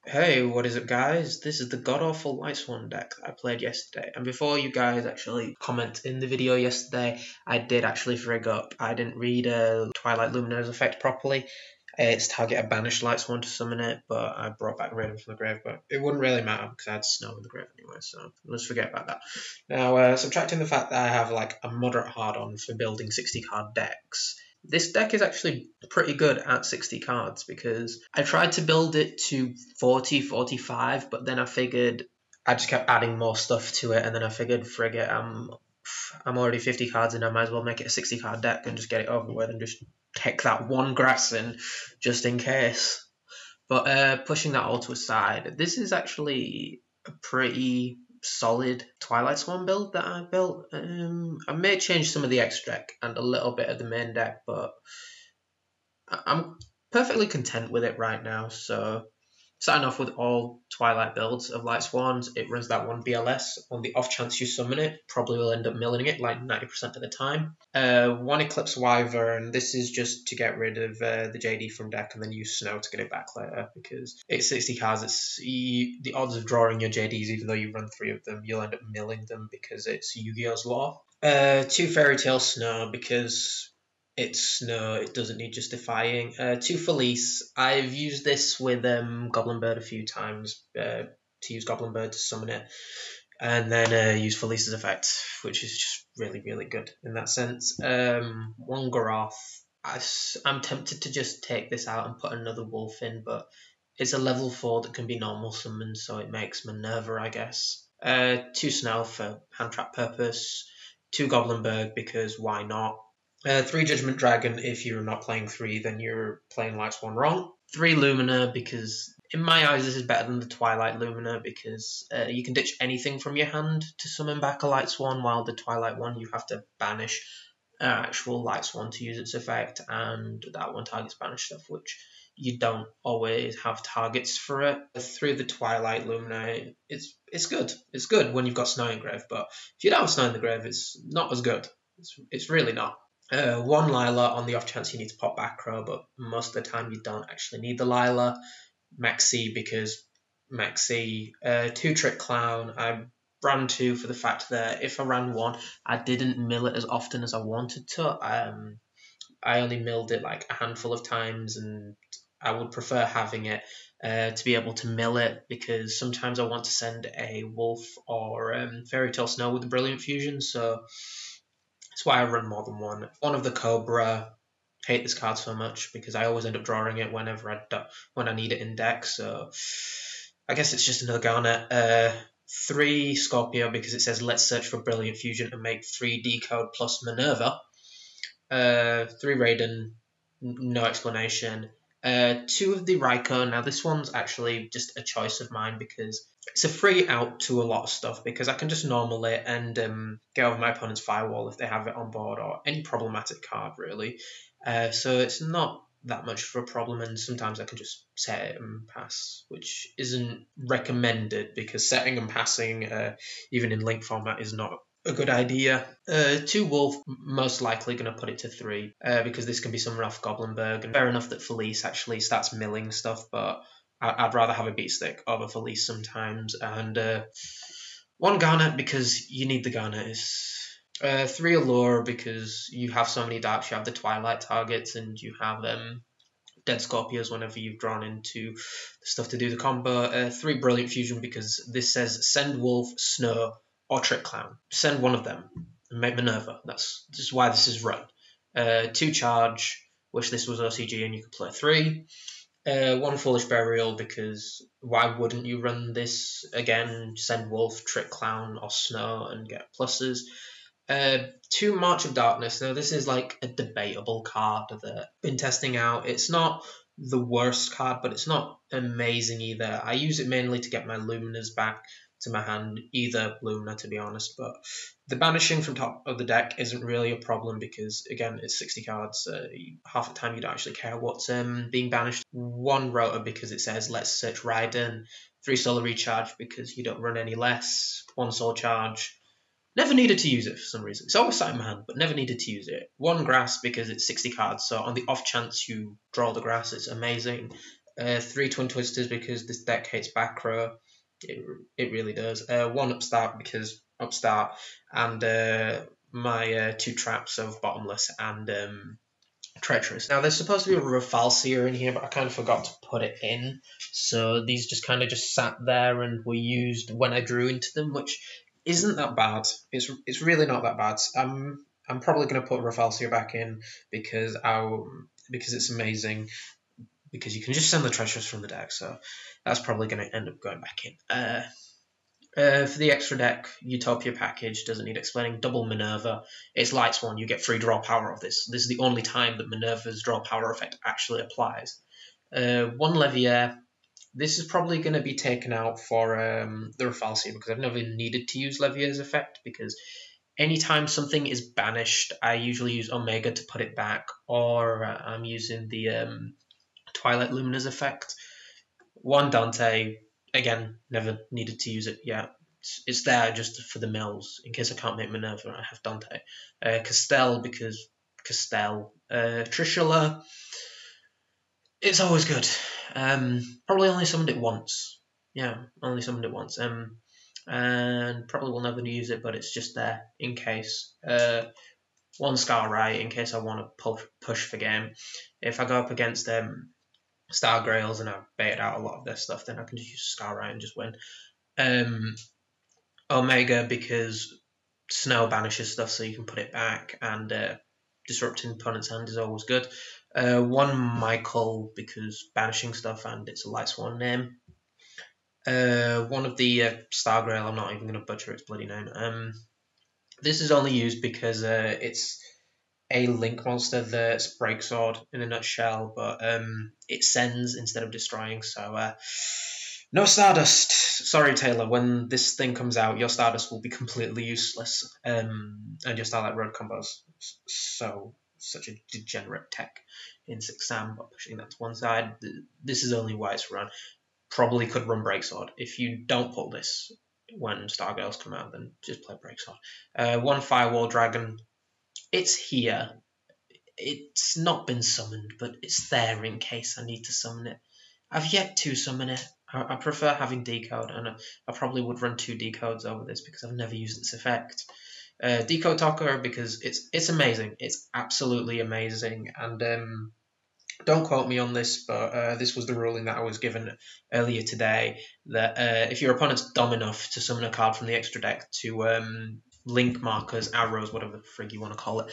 Hey, what is it, guys? This is the god-awful Lightsworn deck that I played yesterday. And before you guys actually comment in the video yesterday, I did actually frig up. I didn't read Twilight Lumina's effect properly. Its target had banished Lightsworn to summon it, but I brought back Raiden from the grave. But it wouldn't really matter because I had Snow in the grave anyway, so let's forget about that. Now, subtracting the fact that I have like a moderate hard-on for building 60-card decks, this deck is actually pretty good at 60 cards because I tried to build it to 40, 45, but then I figured I just kept adding more stuff to it, and then I figured, frig it, I'm already 50 cards in, I might as well make it a 60 card deck and just get it over with and just take that one grass in just in case. But pushing that all to a side, this is actually a pretty solid Twilight Swan build that I built. I may change some of the extra deck and a little bit of the main deck, but I'm perfectly content with it right now. So starting off with all Twilight builds of Light Swans, it runs that one BLS. On the off chance you summon it, probably will end up milling it like 90% of the time. One Eclipse Wyvern, this is just to get rid of the JD from deck and then use Snow to get it back later because it's 60 cards. The odds of drawing your JDs, even though you run 3 of them, you'll end up milling them because it's Yu-Gi-Oh's law. 2 Fairy Tale Snow because it's Snow, it doesn't need justifying. 2 Felice, I've used this with Goblin Bird a few times to use Goblin Bird to summon it, and then use Felice's effect, which is just really, really good in that sense. 1 Garoth, I'm tempted to just take this out and put another wolf in, but it's a level 4 that can be normal summoned, so it makes Minerva, I guess. 2 Snell for hand trap purpose, 2 Goblinberg because why not? 3 Judgment Dragon, if you're not playing 3, then you're playing Lightsworn wrong. 3 Lumina, because in my eyes this is better than the Twilight Lumina, because you can ditch anything from your hand to summon back a Lightsworn, while the Twilight one you have to banish actual Lightsworn to use its effect, and that one targets banished stuff, which you don't always have targets for it. Through the Twilight Lumina, it's good. It's good when you've got Snow in grave, but if you don't have Snow in the grave, it's not as good. It's really not. 1 Lila on the off chance you need to pop back row, but most of the time you don't actually need the Lila. Maxi because Maxi. 2 Trick Clown. I ran 2 for the fact that if I ran 1, I didn't mill it as often as I wanted to. I only milled it like a handful of times, and I would prefer having it to be able to mill it because sometimes I want to send a wolf or Fairy Tale Snow with the Brilliant Fusion, so that's why I run more than 1. 1 of the Cobra. Hate this card so much because I always end up drawing it whenever when I need it in deck, so I guess it's just another Garnet. 3 Scorpio because it says let's search for Brilliant Fusion and make 3 Decode plus Minerva. 3 Raiden, no explanation. 2 of the Raikou. Now this one's actually just a choice of mine because it's a free out to a lot of stuff because I can just normal it and get over my opponent's firewall if they have it on board or any problematic card really. So it's not that much of a problem, and sometimes I can just set it and pass, which isn't recommended because setting and passing, even in link format, is not a good idea. 2 Wolf, most likely going to put it to 3 because this can be summoned off Goblinberg, and fair enough that Felice actually starts milling stuff, but I'd rather have a beat stick over Felice sometimes, and 1 Garnet because you need the Garnet. 3 Allure because you have so many darks, you have the Twilight targets, and you have Dead Scorpios whenever you've drawn into the stuff to do the combo. 3 Brilliant Fusion because this says send Wolf, Snow, or Trick Clown. Send one of them and make Minerva. This is why this is run. 2 Charge, wish this was OCG and you could play 3. 1 Foolish Burial because why wouldn't you run this again? Send Wolf, Trick Clown, or Snow and get pluses. 2 March of Darkness. Now this is like a debatable card that I've been testing out. It's not the worst card, but it's not amazing either. I use it mainly to get my Luminas back to my hand, either Lumina to be honest, but the banishing from top of the deck isn't really a problem because again it's 60 cards, half the time you don't actually care what's being banished. 1 Rota because it says let's search Raiden, 3 Solar Recharge because you don't run any less, 1 Soul Charge. Never needed to use it for some reason. It's always sat in my hand, but never needed to use it. 1 Grass because it's 60 cards, so on the off chance you draw the grass, it's amazing. 3 Twin Twisters because this deck hates back row. It really does. 1 Upstart because Upstart, and my 2 traps of Bottomless and Treacherous. Now there's supposed to be a Refalsier in here, but I kind of forgot to put it in. So these just kind of just sat there and were used when I drew into them, which isn't that bad. It's really not that bad. I'm probably going to put Refalsier back in because it's amazing. Because you can just send the Treacherous from the deck, so that's probably going to end up going back in. For the extra deck, Utopia package doesn't need explaining. Double Minerva. It's Lightsworn. You get free draw power of this. This is the only time that Minerva's draw power effect actually applies. 1 Leviair. This is probably going to be taken out for the Refalsier because I've never needed to use Leviair's effect, because anytime something is banished, I usually use Omega to put it back, or I'm using the Twilight Lumina's effect. 1 Dante, again, never needed to use it yet. It's there just for the mills, in case I can't make Minerva, I have Dante. Castell, because Castell. Trishula, it's always good. Probably only summoned it once. Yeah, only summoned it once. And probably will never use it, but it's just there in case. 1 Scarrite, in case I want to push for game. If I go up against Star Grails and I've baited out a lot of their stuff, then I can just use Scarrite and just win. Omega, because Snow banishes stuff so you can put it back, and disrupting opponent's hand is always good. 1 Michael, because banishing stuff and it's a Lightsworn name. 1 of the Star Grail, I'm not even going to butcher its bloody name. This is only used because it's a Link monster that's Breaksword in a nutshell, but it sends instead of destroying, so no Stardust. Sorry, Taylor, when this thing comes out, your Stardust will be completely useless, and your Starlight Road combos such a degenerate tech in 6 Sam, but pushing that to one side. This is only why it's run. Probably could run Breaksword. If you don't pull this when Stargirls come out, then just play Breaksword. 1 Firewall Dragon. It's here. It's not been summoned, but it's there in case I need to summon it. I've yet to summon it. I prefer having Decode, and I probably would run 2 Decodes over this because I've never used its effect. Decode Talker, because it's amazing. It's absolutely amazing, and don't quote me on this, but this was the ruling that I was given earlier today, that if your opponent's dumb enough to summon a card from the extra deck to link markers, arrows, whatever the frig you want to call it,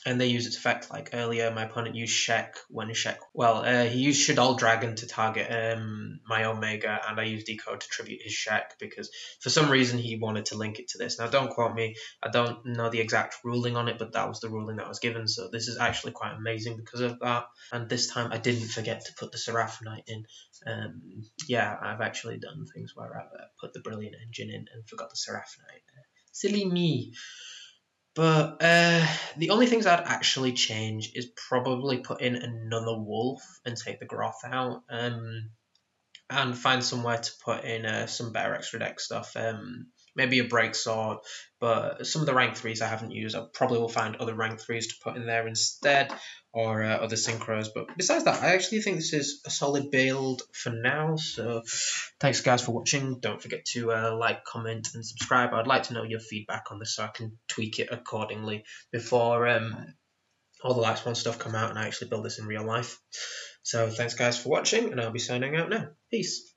and they use its effect, like earlier my opponent used Shek when he used Shaddoll Dragon to target my Omega, and I used Decode to tribute his Shek because for some reason he wanted to link it to this. Now don't quote me, I don't know the exact ruling on it, but that was the ruling that was given, so this is actually quite amazing because of that. And this time I didn't forget to put the Seraphonite in. Yeah, I've actually done things where I've put the Brilliant Engine in and forgot the Seraphonite. Silly me. But the only things I'd actually change is probably put in another wolf and take the Groth out, and find somewhere to put in some better extra deck stuff. Maybe a Breaksword, but some of the rank 3s I haven't used, I probably will find other rank 3s to put in there instead, or other synchros. But besides that, I actually think this is a solid build for now. So thanks guys for watching. Don't forget to like, comment and subscribe. I'd like to know your feedback on this so I can tweak it accordingly before all the Lightsworn stuff come out and I actually build this in real life. So thanks guys for watching, and I'll be signing out now. Peace.